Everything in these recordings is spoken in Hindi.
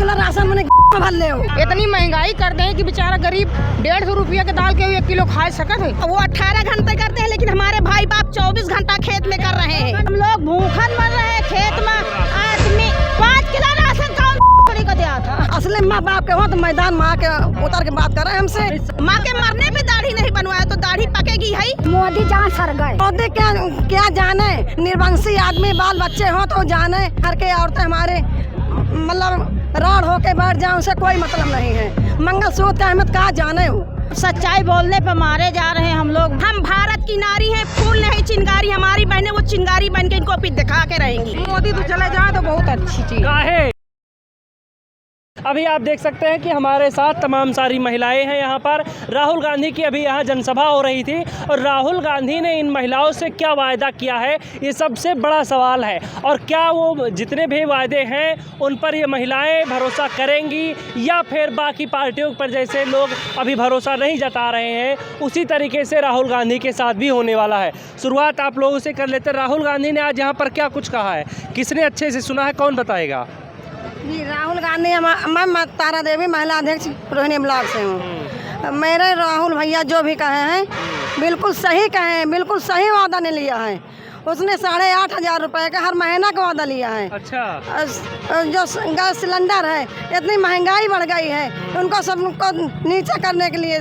किलो राशन मैंने भर ले हो। इतनी महंगाई कर दें कि बेचारा गरीब 150 रुपया के दाल के 1 किलो खा सकत है। वो 18 घंटे करते हैं, लेकिन हमारे भाई बाप 24 घंटा खेत में कर रहे हैं। हम लोग भूखन मर रहे हैं खेत में। आदमी 5 किलो राशन कौन को दिया था? असली माँ बाप के हो तो मैदान माँ के उतर के बात कर रहे हैं हमसे। माँ के मरने पे दाढ़ी नहीं बनवाया तो दाढ़ी पकेगी है। मोदी जहाँ सर गए, मोदी क्या जाने, निर्वंशी आदमी बाल बच्चे हो तो जाने। घर के औरतें हमारे मतलब राड़ होके बैठ जाए, उसे कोई मतलब नहीं है। मंगलसूत्र का अहमद कहा जाने हो। सच्चाई बोलने पे मारे जा रहे हैं हम लोग। हम भारत की नारी हैं, फूल नहीं चिंगारी। हमारी बहनें वो चिंगारी बन के इनको पिट दिखा के रहेंगी। मोदी तो चले जाए तो बहुत अच्छी चीज है। अभी आप देख सकते हैं कि हमारे साथ तमाम सारी महिलाएं हैं यहाँ पर। राहुल गांधी की अभी यहाँ जनसभा हो रही थी और राहुल गांधी ने इन महिलाओं से क्या वायदा किया है, ये सबसे बड़ा सवाल है। और क्या वो जितने भी वायदे हैं उन पर ये महिलाएं भरोसा करेंगी या फिर बाकी पार्टियों पर जैसे लोग अभी भरोसा नहीं जता रहे हैं उसी तरीके से राहुल गांधी के साथ भी होने वाला है। शुरुआत आप लोगों से कर लेते हैं। राहुल गांधी ने आज यहाँ पर क्या कुछ कहा है, किसने अच्छे से सुना है, कौन बताएगा? जी, राहुल गांधी, मैं तारा देवी महिला अध्यक्ष रोहिणी ब्लॉक से हूँ। मेरे राहुल भैया जो भी कहे हैं बिल्कुल सही कहे हैं, बिल्कुल सही वादा ने लिया है। उसने 8,500 रुपये का हर महीना का वादा लिया है। अच्छा। जो गैस सिलेंडर है, इतनी महंगाई बढ़ गई है, उनको सबको नीचे करने के लिए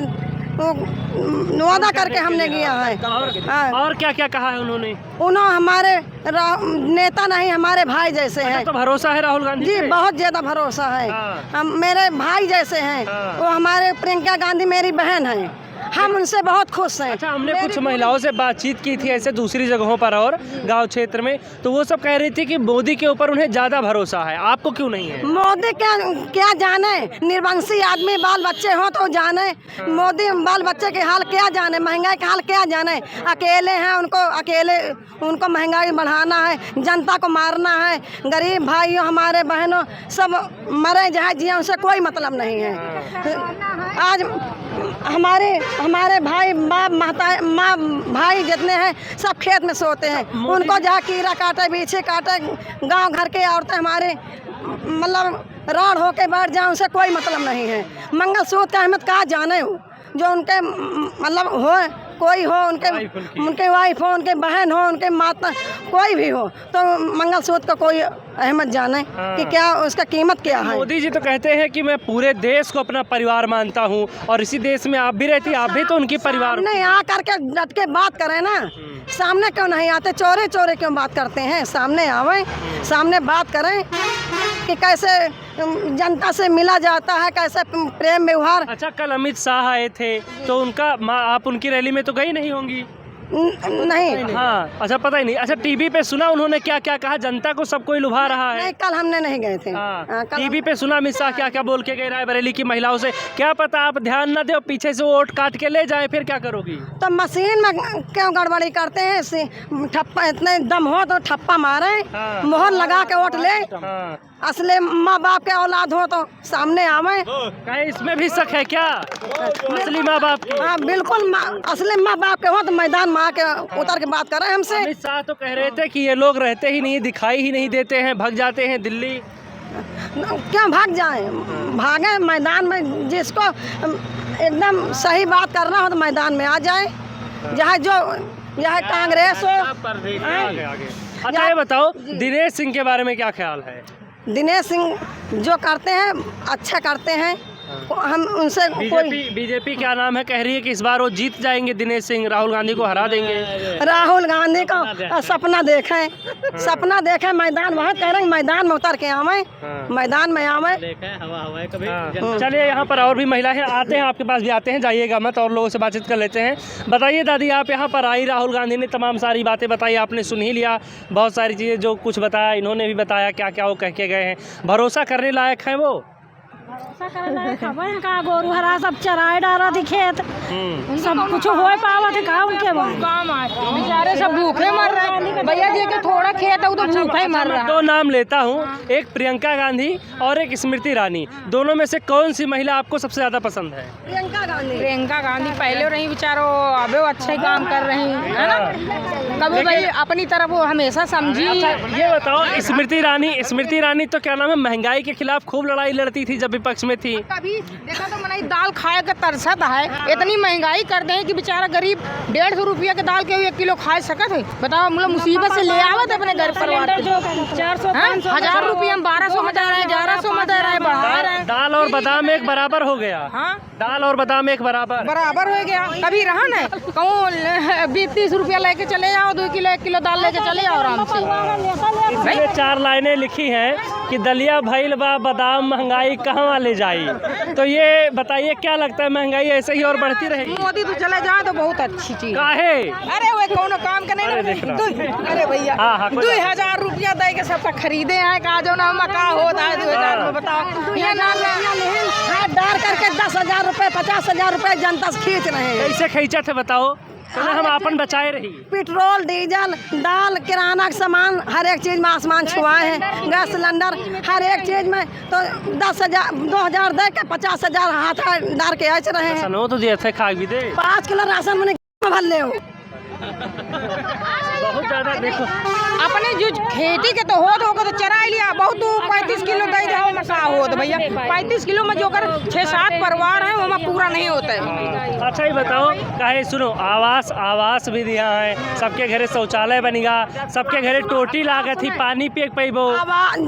वादा करके हमने किया है। और क्या क्या कहा है उन्होंने? हमारे नेता नहीं, हमारे भाई जैसे हैं। तो भरोसा है राहुल गांधी जी, बहुत ज्यादा भरोसा है। हम मेरे भाई जैसे हैं। वो हमारे प्रियंका गांधी मेरी बहन है, हम उनसे बहुत खुश हैं। अच्छा, हमने कुछ महिलाओं से बातचीत की थी ऐसे दूसरी जगहों पर और गांव क्षेत्र में, तो वो सब कह रही थी कि मोदी के ऊपर उन्हें ज्यादा भरोसा है। आपको क्यों नहीं है? मोदी क्या जाने, निर्वंशी आदमी बाल बच्चे हो तो जाने। मोदी बाल बच्चे के हाल क्या जाने, महंगाई के हाल क्या जाने। अकेले हैं, उनको महंगाई बढ़ाना है, जनता को मारना है। गरीब भाइयों, हमारे बहनों सब मरे जाए जिए, उनसे कोई मतलब नहीं है। आज हमारे भाई माँ भाई जितने हैं सब खेत में सोते हैं। उनको जहाँ कीड़ा काटे, बीछे काटे, गांव घर के औरतें हमारे मतलब राड़ होके बैठ जाए, उनसे कोई मतलब नहीं है। मंगलसूत्र का अहमद कहा जाने हो, जो उनके मतलब हो, कोई हो, उनके वाइफ हो, उनके बहन हो, उनके माता, कोई भी हो, तो मंगलसूत्र का कोई अहमद जाने कि क्या उसका कीमत क्या है। मोदी जी तो कहते हैं कि मैं पूरे देश को अपना परिवार मानता हूं और इसी देश में आप भी रहती, आप भी तो उनकी परिवार। नहीं, आ करके डट के बात करें ना, सामने क्यों नहीं आते? चोरे चोरे क्यों बात करते हैं? सामने आवे, सामने बात करें कि कैसे जनता से मिला जाता है, कैसे प्रेम व्यवहार। अच्छा, कल अमित शाह आए थे तो आप उनकी रैली में तो गई नहीं होंगी? नहीं। हाँ, अच्छा, पता ही नहीं। अच्छा, टीवी पे सुना उन्होंने क्या क्या कहा, जनता को सब कोई लुभा रहा है? नहीं, कल हमने नहीं गए थे। टीवी पे सुना अमित शाह क्या क्या बोल के गए रायबरेली की महिलाओं से। क्या पता आप ध्यान न दे और पीछे से वोट काट के ले जाए, फिर क्या करोगी? तो मशीन में क्यों गड़बड़ी करते हैं? ठप्पा, इतने दम हो तो ठप्पा मारे, मोहर लगा के वोट ले। असली माँ बाप के औलाद हो तो सामने आवे। कहीं इसमें भी शक है क्या? असली माँ बाप की? हाँ, बिल्कुल असली माँ बाप के हो तो मैदान माँ के उतर के बात कर रहे हैं हमसे। अमित शाह तो कह रहे थे कि ये लोग रहते ही नहीं, दिखाई ही नहीं देते हैं, भाग जाते हैं दिल्ली। क्यों भाग जाएं? भागे मैदान में। जिसको एकदम सही बात करना हो तो मैदान में आ जाए, चाहे कांग्रेस हो। अच्छा, ये बताओ दिनेश सिंह के बारे में क्या ख्याल है? दिनेश सिंह जो करते हैं अच्छा करते हैं, हम उनसे बीजेपी क्या नाम है, कह रही है कि इस बार वो जीत जाएंगे, दिनेश सिंह राहुल गांधी को हरा देंगे। राहुल गांधी को सपना देखें मैदान, वहाँ कह रहे हैं मैदान में उतर के आवे, मैदान में आवे। चलिए, यहाँ पर और भी महिला है, आते हैं आपके पास भी आते हैं, जाइएगा मत, और लोगों से बातचीत कर लेते हैं। बताइए दादी, आप यहाँ पर आई, राहुल गांधी ने तमाम सारी बातें बताई, आपने सुन ही लिया, बहुत सारी चीज़ें जो कुछ बताया, इन्होंने भी बताया क्या क्या वो कह के गए हैं। भरोसा करने लायक है वो? खबर का गोरू हरा सब चराए डाला थी खेत सब कुछ हो पावा थे का उनके काम आए बेचारे सब भूखे मर रहे भैया जी के थोड़ा खेत है वो तो भूखे ही मर रहा। दो नाम लेता हूँ, एक प्रियंका गांधी और एक स्मृति ईरानी, दोनों में से कौन सी महिला आपको सबसे ज्यादा पसंद है? प्रियंका गांधी पहले रही बेचारो अबे वो अच्छे काम कर रही है ना, कभी भाई अपनी तरफ वो हमेशा समझी। ये बताओ स्मृति ईरानी तो क्या नाम है, महंगाई के खिलाफ खूब लड़ाई लड़ती थी जब विपक्ष में थी। कभी देखो तो मना दाल खाए का तरसत है, इतनी महंगाई कर दें कि बेचारा गरीब 150 रुपया के दाल के 1 किलो खा सकत है। बताओ मतलब मुसीबत से ले आवत अपने घर परिवार 400-500 रुपया हम 1200 में दे रहे हैं, 1100 में दे रहे हैं, बढ़ा रहे हैं। दाल और बादाम एक बराबर हो गया। हाँ दाल और बादाम एक बराबर हो गया। कभी रहा ना कहूँ 20-30 रुपया लेके चले जाओ, 2 किलो 1 किलो दाल लेके चले जाओ आराम से। इसमें 4 लाइनें लिखी हैं कि दलिया भइल बा बादाम महंगाई कहाँ ले जाई। तो ये बताइए क्या लगता है, महंगाई ऐसे ही और बढ़ती रहेगी? मोदी तो चले जाए तो बहुत अच्छी चीज। काहे? अरे वो कौन काम के नहीं, अरे भैया 2000 रुपया दे के सब खरीदे हैं का जो ना मका होता है 2000 में। बताओ ये ना डार करके 10,000 रुपए 50,000 रुपए जनता से खींच रहे हैं। कैसे खींचा थे बताओ, हम अपन बचाए रही। पेट्रोल डीजल दाल किराना का सामान हर एक चीज में आसमान छुआए हैं, गैस सिलेंडर हर एक चीज में तो 10,000 2,000 दे के 50,000 हाथ डाल के आच रहे हैं। तो दिए थे खा भी दे 5 किलो राशन मैंने भर ले हो बहुत ज्यादा। देखो अपने जो खेती के तो होगा तो चरा लिया बहुत 35 किलो दे दे मसा हो तो भैया 35 किलो में जो कर 6-7 परिवार है वो पूरा नहीं होता है। अच्छा ही बताओ काहे, सुनो आवास भी दिया है, सबके घरे शौचालय बनेगा, सबके घरे टोटी लागत थी, पानी पिए पैबो।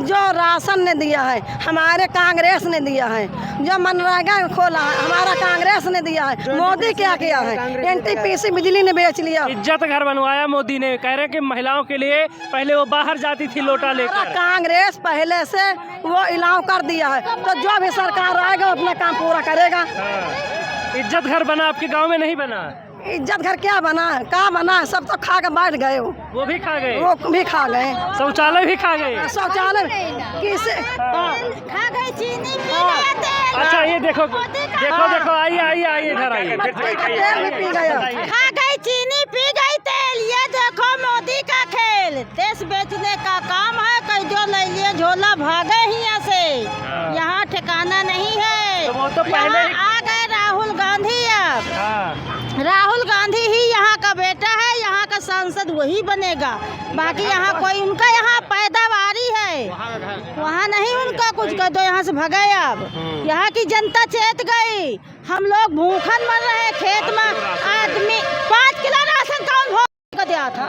जो राशन ने दिया है हमारे कांग्रेस ने दिया है, जो मनरेगा खोला है हमारा कांग्रेस ने दिया है। मोदी क्या किया है, NTPC बिजली ने बेच लिया। इज्जत घर बनवाया मोदी ने, कह रहे कि महिलाओं के लिए पहले वो बाहर जाती थी लोटा लेकर। कांग्रेस पहले से वो इलाव कर दिया है, तो जो भी सरकार आएगा अपना काम पूरा करेगा। इज्जत घर बना, आपके गांव में नहीं बना? इज्जत घर क्या बना है, क्या बना है, सब तो खा के बैठ गए हो। वो भी खा गए, वो भी खा गए, शौचालय भी खा गए। शौचालय किसे खा गए, चीनी अच्छा ये देखो आइए इधर आइए। तेल भी पी गया, खा गई चीनी पी गई तेल। ये देखो मोदी का खेल, देश बेचने का काम है, कहीं जो ले लिए झोला भागे ही ऐसे, यहाँ ठिकाना नहीं है। तो वो तो पहले आ गए राहुल गांधी। अब राहुल गांधी ही यहाँ का बेटा है, यहाँ का सांसद वही बनेगा, बाकी यहाँ कोई उनका यहाँ पैदावारी है, वहाँ नहीं उनका कुछ कर दो यहाँ से भगाए। अब यहाँ की जनता चेत गई, हम लोग भूखन मर रहे खेत में। आदमी 5 किलो राशन कौन भोग दिया था,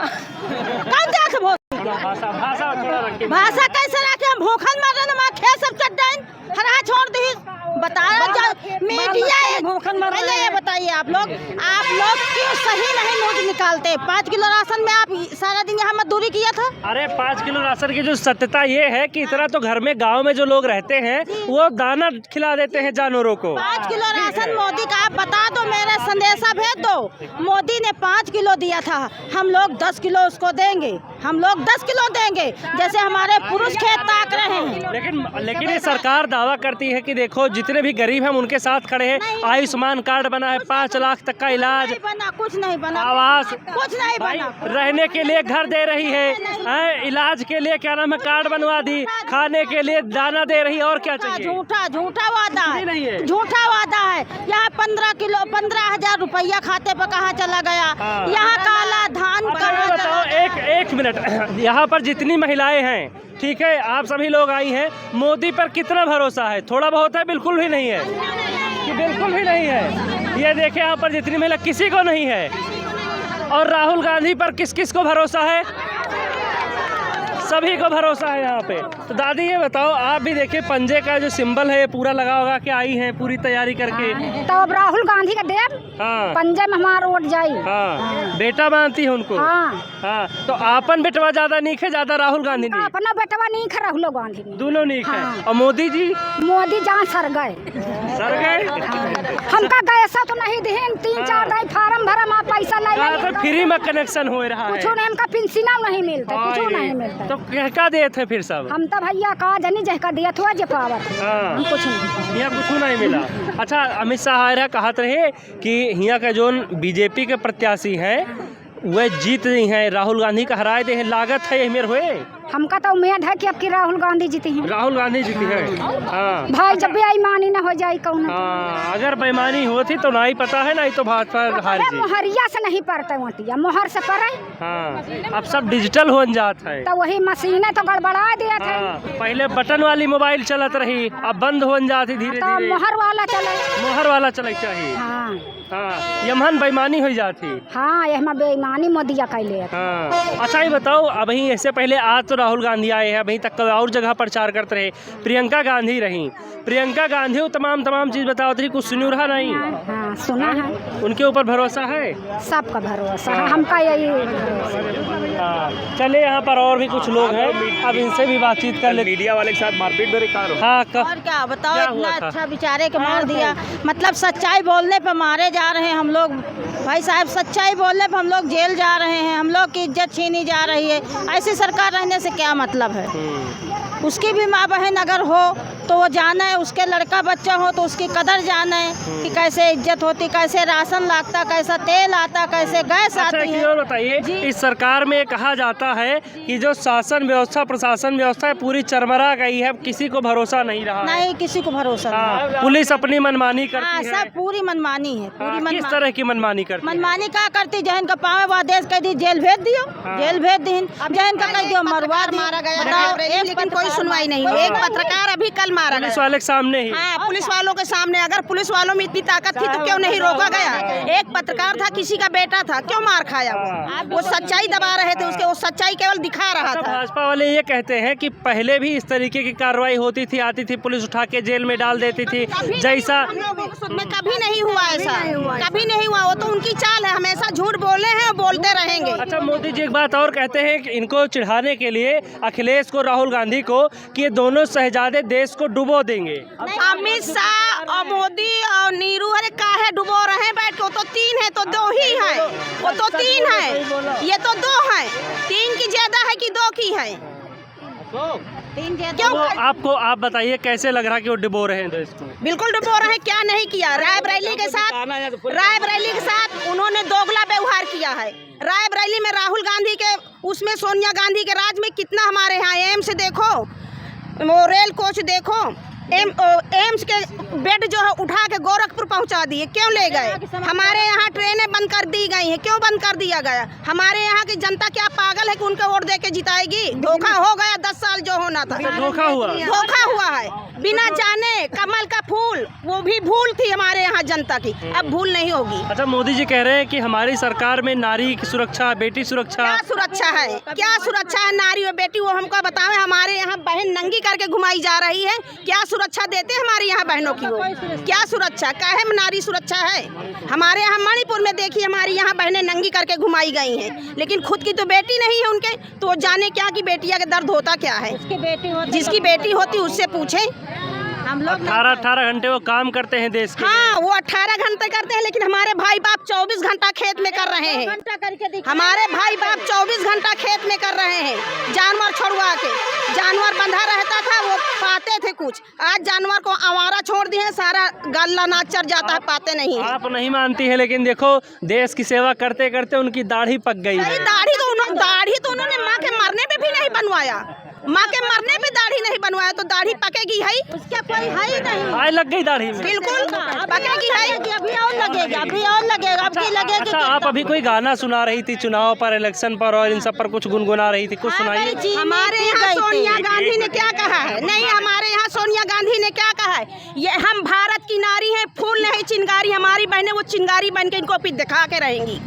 कौन दिया था भोग? भाषा कैसे रखे, हम भूखन मर रहे ना, खेत सब चट जाए हरा छोड़ दी। बताया मीडिया पहले ये बताइए आप लोग क्यों सही नहीं न्यूज निकालते? 5 किलो राशन में आप सारा दिन यहाँ मजदूरी किया था। अरे 5 किलो राशन की जो सत्यता ये है कि इतना तो घर में गांव में जो लोग रहते हैं वो दाना खिला देते हैं जानवरों को। 5 किलो राशन मोदी का आप बता दो, मेरा संदेशा भेज दो। मोदी ने 5 किलो दिया था, हम लोग 10 किलो उसको देंगे, हम लोग 10 किलो देंगे, जैसे हमारे पुरुष खेत ताक रहे हैं। लेकिन ये सरकार दावा करती है कि देखो जितने भी गरीब हैं उनके साथ खड़े हैं, आयुष्मान कार्ड बना है, 5 लाख तक का इलाज, कुछ नहीं बना, आवास कुछ नहीं बना, रहने के लिए घर दे रही है, इलाज के लिए क्या नाम है कार्ड बनवा दी, खाने के लिए दाना दे रही है, और क्या चाहिए? झूठा वादा है, झूठा वादा है। यहाँ 15,000 रुपया खाते पे कहाँ चला गया? यहाँ काला धान कहाँ? बताओ एक मिनट, यहाँ पर जितनी महिलाएं हैं, ठीक है, आप सभी लोग आई हैं, मोदी पर कितना भरोसा है? थोड़ा बहुत है, बिल्कुल भी नहीं है, कि बिल्कुल भी नहीं है। ये देखें यहाँ पर जितनी महिला, किसी को नहीं है। और राहुल गांधी पर किस किस को भरोसा है? सभी को भरोसा है यहाँ पे। तो दादी ये बताओ, आप भी देखिए पंजे का जो सिंबल है पूरा लगा होगा कि आई हैं पूरी तैयारी करके। तो अब राहुल गांधी का देव पंजे में हमारा वोट जाई। बेटा मानती है उनको। हाँ, तो आपन बेटवा ज्यादा नहीं है, ज्यादा राहुल गांधी नहीं? अपना बेटवा नहीं है, राहुल गांधी दोनों नहीं है। और मोदी जी? मोदी जहाँ सर गए, डर गए? हमका गैसा तो नहीं दिहन 3-4 दिन फार्म भरम आप पैसा नहीं फ्री में कनेक्शन हो रहा है, कुछ नहीं, हमका पेंशन नहीं मिलता, कुछ नहीं मिलता। तो क्या दिए थे फिर सब? हम तो भैया का जनी जहका दिया थोड़ा जे पावत हाँ, कुछ नहीं, यहाँ कुछ नहीं मिला। अच्छा, अमित शाह आ रहा कहत रहे कि यहाँ का जो बीजेपी के प्रत्याशी हैं वह जीत रही हैं, राहुल गांधी का हराए दे हैं, लागत है मेरे हुए। हमका तो उम्मीद है कि अब की राहुल गांधी जीती हैं। राहुल गांधी जीती है। हाँ भाई जब बेईमानी ना हो जाए कौन, हाँ, अगर बेईमानी होती तो नहीं पता है, नहीं तो भाजपा हार जी। मोहरिया से नहीं पड़ते वोटिया, मोहर से पड़े। हाँ, अब सब डिजिटल हो जाता है, तो वही मशीनें तो गड़बड़ा दिया थे। हाँ, पहले बटन वाली मोबाइल चलत रही, अब बंद हो जाती धीरे तो धीरे, मोहर वाला चले। मोहर वाला चले चाहिए। हाँ हाँ, यमहन बेईमानी हो जाती। हाँ, यह बेईमानी मोदिया कैले। हाँ, अच्छा ये बताओ, अभी इससे पहले आज तो राहुल गांधी आए हैं, अभी तक और जगह प्रचार करते रहे, प्रियंका गांधी रही, प्रियंका गांधी वो तमाम चीज़ बताओ थी, कुछ सुनी रहा नहीं? हाँ सुना है, उनके ऊपर भरोसा है? सबका भरोसा है, हमका यही हाँ, चले यहाँ पर और भी कुछ लोग हैं, अब इनसे भी बातचीत कर ले। मीडिया वाले के साथ मारपीट मेरे कार हो। हाँ, और क्या बताओ, क्या इतना हुआ था? अच्छा बेचारे के मार दिया, मतलब सच्चाई बोलने पे मारे जा रहे हैं हम लोग। भाई साहब, सच्चाई बोलने पे हम लोग जेल जा रहे हैं, हम लोग की इज्जत छीनी जा रही है। ऐसी सरकार रहने से क्या मतलब है? उसकी भी माँ बहन अगर हो तो वो जाने, उसके लड़का बच्चा हो तो उसकी कदर जाने कि कैसे इज्जत होती, कैसे राशन लगता, कैसा तेल आता, कैसे गैस अच्छा, आती एक है। और बताइए, इस सरकार में कहा जाता है कि जो शासन व्यवस्था प्रशासन व्यवस्था है पूरी चरमरा गई है, किसी को भरोसा नहीं रहा है। नहीं, किसी को भरोसा नहीं। हाँ, पुलिस अपनी मनमानी करती हाँ, है। सब पूरी मनमानी है, पूरी हाँ, किस मनमानी। तरह की मनमानी करती है? मनमानी क्या करती, जहन का पावे वो आदेश कह दी जेल भेज दियो, हाँ। जेल भेज दी, जहन का कह दियो मरवा मारा गया, लेकिन कोई सुनवाई नहीं हुई। एक पत्रकार अभी कल मारा पुलिस गया। वाले के सामने ही। हाँ, पुलिस वालों के सामने। अगर पुलिस वालों में इतनी ताकत थी तो क्यों नहीं रोका गया? एक पत्रकार था, किसी का बेटा था, क्यों मार खाया वो सच्चाई दबा रहे थे उसके, वो सच्चाई केवल दिखा रहा तो था। भाजपा वाले ये कहते हैं कि पहले भी इस तरीके की कार्रवाई होती थी, आती थी पुलिस उठा के जेल में डाल देती थी, जैसा हम लोगों को में कभी नहीं हुआ ऐसा, कभी नहीं हुआ। वो तो उनकी चाल है, हमेशा झूठ बोले हैं, बोलते रहेंगे। अच्छा, मोदी जी एक बात और कहते हैं कि इनको चिढ़ाने के लिए अखिलेश को, राहुल गांधी को, कि ये दोनों शहजादे देश को डुबो देंगे। अमित शाह और मोदी और नीरू, अरे काहे डुबो रहे बैठ के? वो तो 3 है तो 2 ही है, वो तो 3 है, ये तो 2 है। 3 की ज्यादा है कि 2 की है? क्यों? तो आपको आप बताइए कैसे लग रहा कि वो डुबो रहे हैं देश को? बिल्कुल डुबो रहे हैं, क्या नहीं किया। रायबरेली के साथ उन्होंने दोगला व्यवहार किया है। रायबरेली में राहुल गांधी के, उसमें सोनिया गांधी के राज में कितना हमारे यहाँ एम्स देखो, वो रेल कोच देखो, एम्स के बेड जो है उठा के गोरखपुर पहुंचा दिए, क्यों ले गए? हमारे यहाँ ट्रेनें बंद कर दी गई हैं, क्यों बंद कर दिया गया? हमारे यहाँ की जनता क्या पागल है कि उनके वोट दे के जिताएगी? धोखा हो गया 10 साल जो होना था, धोखा हुआ है। बिना जाने कमल का फूल, वो भी भूल थी हमारे यहाँ जनता की, अब भूल नहीं होगी। अच्छा, मोदी जी कह रहे हैं कि हमारी सरकार में नारी की सुरक्षा, बेटी सुरक्षा। क्या सुरक्षा है? क्या सुरक्षा है नारी और बेटी? वो हमको बतावे। हमारे यहाँ बहन नंगी करके घुमाई जा रही है, क्या सुरक्षा देते हैं हमारे यहाँ बहनों की? वो क्या सुरक्षा? काहे में नारी सुरक्षा है? हमारे यहाँ मणिपुर में देखिए, हमारी यहाँ बहनें नंगी करके घुमाई गई हैं, लेकिन खुद की तो बेटी नहीं है उनके, तो वो जाने क्या कि बेटिया के दर्द होता क्या है। जिसकी बेटी होती उससे पूछे। हम लोग 18 घंटे वो काम करते हैं देश के। हाँ, वो 18 घंटे करते हैं, लेकिन हमारे भाई बाप 24 घंटा खेत में कर रहे हैं। हमारे भाई बाप 24 घंटा खेत में कर रहे हैं, जानवर छोड़वा के। जानवर बंधा रहता था, वो पाते थे कुछ। आज जानवर को आवारा छोड़ दिए, सारा गल्ला नाच चढ़ जाता है, पाते नहीं है। आप नहीं मानती है, लेकिन देखो देश की सेवा करते करते उनकी दाढ़ी पक गई है। दाढ़ी तो उन्होंने माँ के मरने पे भी नहीं बनवाया। माँ के मरने पे दाढ़ी नहीं बनवाया, तो दाढ़ी पकेगी है? उसका कोई है ही नहीं। आय लग गई दाढ़ी में। बिल्कुल पकेगी है, अभी और लगेगा, अभी और लगेगा, अब की लगेगी। अच्छा, आप अभी कोई गाना सुना रही थी चुनाव पर, इलेक्शन पर, और इन सब पर कुछ गुनगुना रही थी, कुछ सुनाइए। हमारे यहाँ सोनिया गांधी ने क्या कहा है? नहीं, हमारे यहाँ सोनिया गांधी ने क्या कहा है? ये हम भारत की नारी हैं, फूल नहीं चिंगारी। हमारी बहनें वो चिंगारी बन के इनको दिखा के रहेंगी।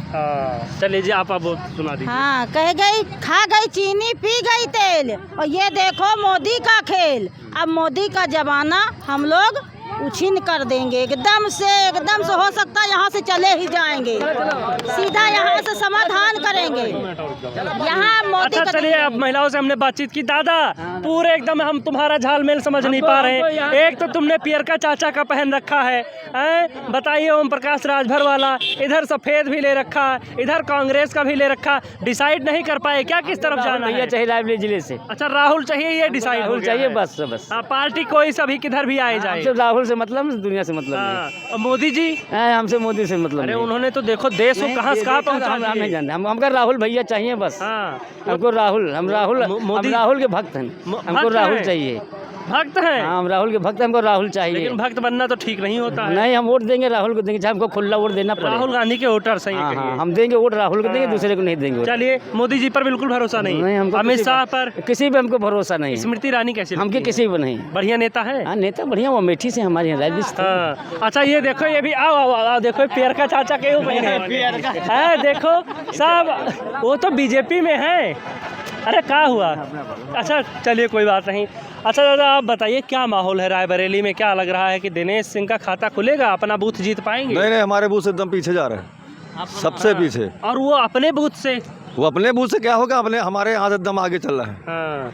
चलिए जी, आप अब सुना दीजिए। हाँ, कह गई, खा गई चीनी, पी गई तेल, और ये देखो मोदी का खेल। अब मोदी का जमाना हम लोग उछीन कर देंगे, एकदम से हो सकता है यहाँ से चले ही जाएंगे, सीधा यहाँ से समाधान करेंगे। यहाँ मोदी अच्छा चलिए, अब महिलाओं से हमने बातचीत की। दादा पूरे एकदम हम तुम्हारा झालमेल समझ नहीं पा रहे हैं। एक तो तुमने पियर का चाचा का पहन रखा है, बताइए, ओम प्रकाश राजभर वाला, इधर सफेद भी ले रखा, इधर कांग्रेस का भी ले रखा, डिसाइड नहीं कर पाए क्या किस तरफ जाना है? चाहिए रायबरेली जिले से। अच्छा, राहुल चाहिए, ये डिसाइड राहुल चाहिए, बस बस। हाँ, पार्टी कोई सभी किधर भी आए जाए, राहुल से मतलब, दुनिया से मतलब नहीं। और मोदी जी? हमसे मोदी से मतलब। अरे उन्होंने तो देखो देश को कहाँ से कहाँ पहुँचा। हम नहीं जानते, हमको राहुल भैया चाहिए बस। हमको राहुल, हम राहुल के भक्त हैं, हमको राहुल चाहिए। भक्त हैं? हम राहुल के भक्त, हमको राहुल चाहिए। लेकिन भक्त बनना तो ठीक नहीं होता है। नहीं, हम वोट देंगे राहुल को देंगे, चाहे हमको खुला वोट देना पड़े। राहुल गांधी के वोटर सही है। हाँ, हम देंगे वोट राहुल को देंगे, दूसरे को नहीं देंगे। चलिए, मोदी जी पर बिल्कुल भरोसा नहीं, हमको अमित शाह पर, किसी पे हमको भरोसा नहीं। स्मृति ईरानी कैसी? हमके किसी पे नहीं। बढ़िया नेता है। हाँ, नेता बढ़िया, वो अमेठी से हमारे यहाँ हाँ। अच्छा ये देखो, ये भी आओ देखो, पियर का चाचा के है, देखो सब वो तो बीजेपी में है। अरे क्या हुआ? अच्छा चलिए, कोई बात नहीं। अच्छा दादा, आप बताइए क्या माहौल है रायबरेली में? क्या लग रहा है कि दिनेश सिंह का खाता खुलेगा, अपना बूथ जीत पाएंगे? नहीं, हमारे बूथ से एकदम पीछे जा रहे हैं, सबसे पीछे। और वो अपने बूथ से? वो अपने बूथ से क्या होगा, हमारे यहाँ से एकदम आगे चल रहा है। हाँ।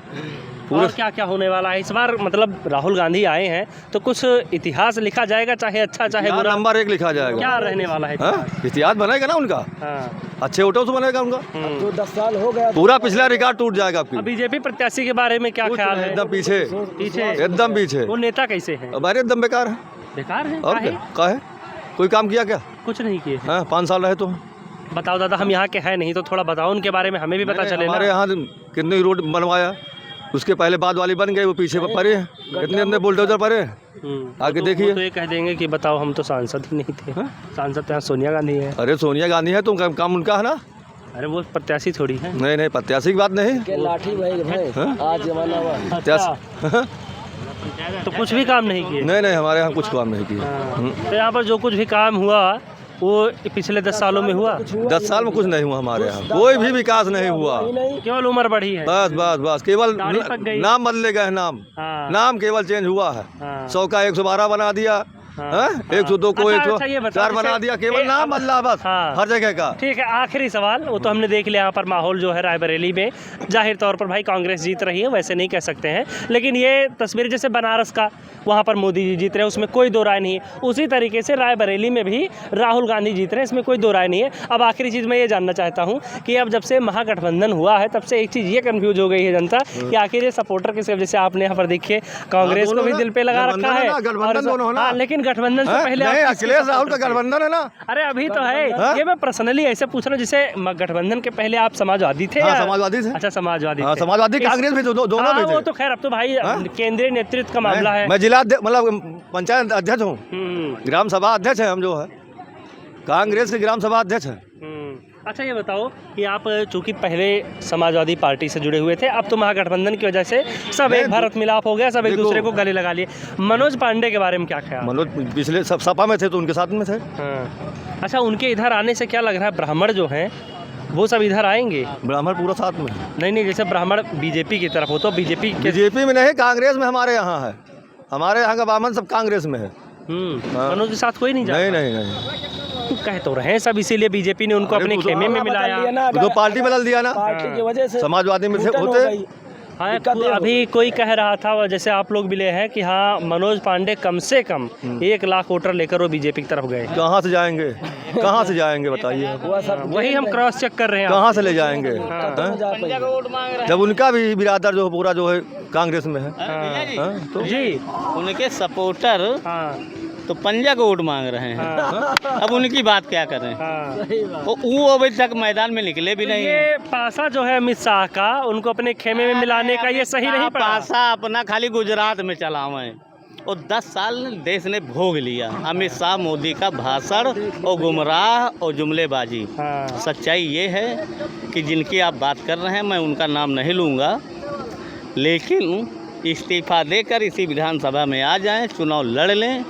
और क्या क्या होने वाला है इस बार? मतलब राहुल गांधी आए हैं तो कुछ इतिहास लिखा जाएगा, चाहे अच्छा चाहे बुरा। नंबर 1 लिखा जाएगा। क्या रहने वाला है? इतिहास बनेगा ना उनका। अच्छे वोटों से बनेगा उनका। तो 10 साल हो गया, पूरा पिछला रिकॉर्ड टूट जाएगा आपकी। बीजेपी प्रत्याशी के बारे में क्या ख्याल है? एकदम पीछे, एकदम पीछे। वो नेता कैसे है? हमारे एकदम बेकार है। बेकार है? और क्या है? कोई काम किया क्या? कुछ नहीं किए। 5 साल रहे तो। बताओ दादा, हम यहाँ के हैं नहीं, तो थोड़ा बताओ उनके बारे में, हमें भी पता चले। हमारे यहाँ कितनी रोड बनवाया, उसके पहले बाद वाली बन गई, वो पीछे पड़े हैं, कितने अंदर बुलडोजर पड़े। आगे देखिए। तो ये कह देंगे कि बताओ हम तो सांसद ही नहीं थे। सांसद तो यहाँ सोनिया गांधी है। अरे सोनिया गांधी है तो काम उनका है ना। अरे वो प्रत्याशी थोड़ी है। नहीं, प्रत्याशी की बात नहीं। लाठी भाई आज जमाना हुआ। तो कुछ भी काम नहीं किए? नहीं, हमारे यहाँ कुछ काम नहीं किया। तो यहाँ पर जो कुछ भी काम हुआ वो पिछले 10 सालों में हुआ? 10 साल में कुछ नहीं हुआ हमारे यहाँ, कोई भी विकास नहीं हुआ। केवल उम्र बढ़ी है। बस केवल नाम बदले गए, नाम केवल चेंज हुआ है। 100 का 112 बना दिया, 102 को 104 बना दिया, केवल नाम बदला बस। हर जगह का। ठीक है, आखिरी सवाल, वो तो हमने देख लिया यहाँ पर माहौल जो है रायबरेली में, जाहिर तौर पर भाई कांग्रेस जीत रही है, वैसे नहीं कह सकते हैं, लेकिन ये तस्वीर जैसे बनारस का, वहाँ पर मोदी जी जीत रहे हैं, उसमें कोई दो राय नहीं है। उसी तरीके से रायबरेली में भी राहुल गांधी जीत रहे हैं, इसमें कोई दो राय नहीं है। अब आखिरी चीज़ मैं ये जानना चाहता हूँ कि अब जब से महागठबंधन हुआ है, तब से एक चीज़ ये कन्फ्यूज हो गई है जनता कि आखिर ये सपोर्टर किसे, जैसे आपने यहाँ पर देखिए कांग्रेस को भी दिल पे लगा रखा है, लेकिन गठबंधन से पहले अखिलेश राहुल का गठबंधन है ना। अरे अभी तो है। ये मैं पर्सनली ऐसे पूछ रहा हूँ, जैसे गठबंधन के पहले आप समाजवादी थे? समाजवादी थे। अच्छा, समाजवादी, समाजवादी कांग्रेस भी दोनों भी थे। वो तो खैर अब तो भाई केंद्रीय नेतृत्व का मामला है। मैं जिला मतलब पंचायत अध्यक्ष हूँ, ग्राम सभा अध्यक्ष है हम, जो है कांग्रेस के ग्राम सभा अध्यक्ष है। अच्छा ये बताओ कि आप चूंकि पहले समाजवादी पार्टी से जुड़े हुए थे, अब तो महागठबंधन की वजह से सब एक भारत मिलाप हो गया, सब एक दूसरे को गले लगा लिए। मनोज पांडे के बारे में क्या ख्याल? मनोज पिछले सब सपा में थे तो उनके साथ में थे। अच्छा, उनके इधर आने से क्या लग रहा है, ब्राह्मण जो हैं वो सब इधर आएंगे? ब्राह्मण पूरा साथ में। नहीं, जैसे ब्राह्मण बीजेपी की तरफ हो तो बीजेपी में नहीं, कांग्रेस में हमारे यहाँ है। हमारे यहाँ का ब्राह्मण सब कांग्रेस में है। मनोज के साथ कोई नहीं जाता? नहीं। कह तो रहे हैं सब, इसीलिए बीजेपी ने उनको अपने खेमे में मिलाया, तो पार्टी बदल दिया ना, पार्टी की वजह से समाजवादी में से होते। हाँ, अभी कोई कह रहा था, जैसे आप लोग मिले हैं, कि हाँ मनोज पांडे कम से कम 1 लाख वोटर लेकर वो बीजेपी की तरफ गए। कहाँ से जाएंगे बताइए? वही हम क्रॉस चेक कर रहे हैं, कहाँ से ले जाएंगे? जब उनका भी बिरादर जो पूरा जो है कांग्रेस में है। तो जी उनके सपोर्टर तो पंजा को वोट मांग रहे हैं। अब उनकी बात क्या करें? वो अभी तक मैदान में निकले भी नहीं। ये पासा जो है अमित शाह का, उनको अपने खेमे में मिलाने का ये सही नहीं पड़ा। पासा अपना खाली गुजरात में चलावे और 10 साल देश ने भोग लिया। अमित शाह मोदी का भाषण और गुमराह और जुमलेबाजी। सच्चाई ये है कि जिनकी आप बात कर रहे हैं, मैं उनका नाम नहीं लूँगा, लेकिन इस्तीफा देकर इसी विधानसभा में आ जाएं, चुनाव लड़ लें,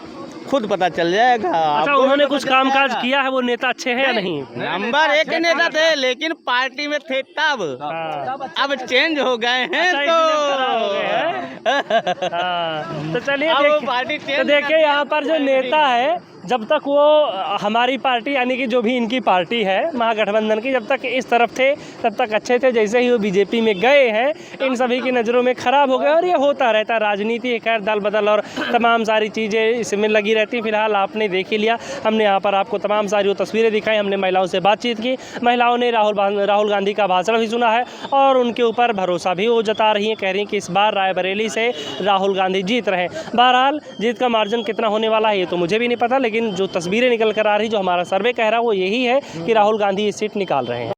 खुद पता चल जाएगा। अच्छा, आपको उन्होंने भी कुछ पता काम चल काज जाएगा। किया है? वो नेता अच्छे हैं या नहीं? नंबर 1 नेता थे, लेकिन पार्टी में थे तब। अब चेंज हो गए हैं अच्छा, तो इसलिए खड़ा हो गए हैं। हाँ, तो चलिए अब वो देखिए, पार्टी तो चेंज देखिए यहाँ पर जो नेता है, जब तक वो हमारी पार्टी यानी कि जो भी इनकी पार्टी है महागठबंधन की, जब तक इस तरफ थे तब तक अच्छे थे। जैसे ही वो बीजेपी में गए हैं, इन सभी की नज़रों में ख़राब हो गए। और ये होता रहता है, राजनीति है, खैर दल बदल और तमाम सारी चीज़ें इसमें लगी रहती हैं। फिलहाल आपने देख ही लिया, हमने यहाँ पर आपको तमाम सारी वो तस्वीरें दिखाई, हमने महिलाओं से बातचीत की। महिलाओं ने राहुल गांधी का भाषण भी सुना है और उनके ऊपर भरोसा भी वो जता रही हैं, कह रही हैं कि इस बार रायबरेली से राहुल गांधी जीत रहे हैं। बहरहाल जीत का मार्जिन कितना होने वाला है ये तो मुझे भी नहीं पता, लेकिन जो तस्वीरें निकल कर आ रही, जो हमारा सर्वे कह रहा है वो यही है कि राहुल गांधी ये सीट निकाल रहे हैं।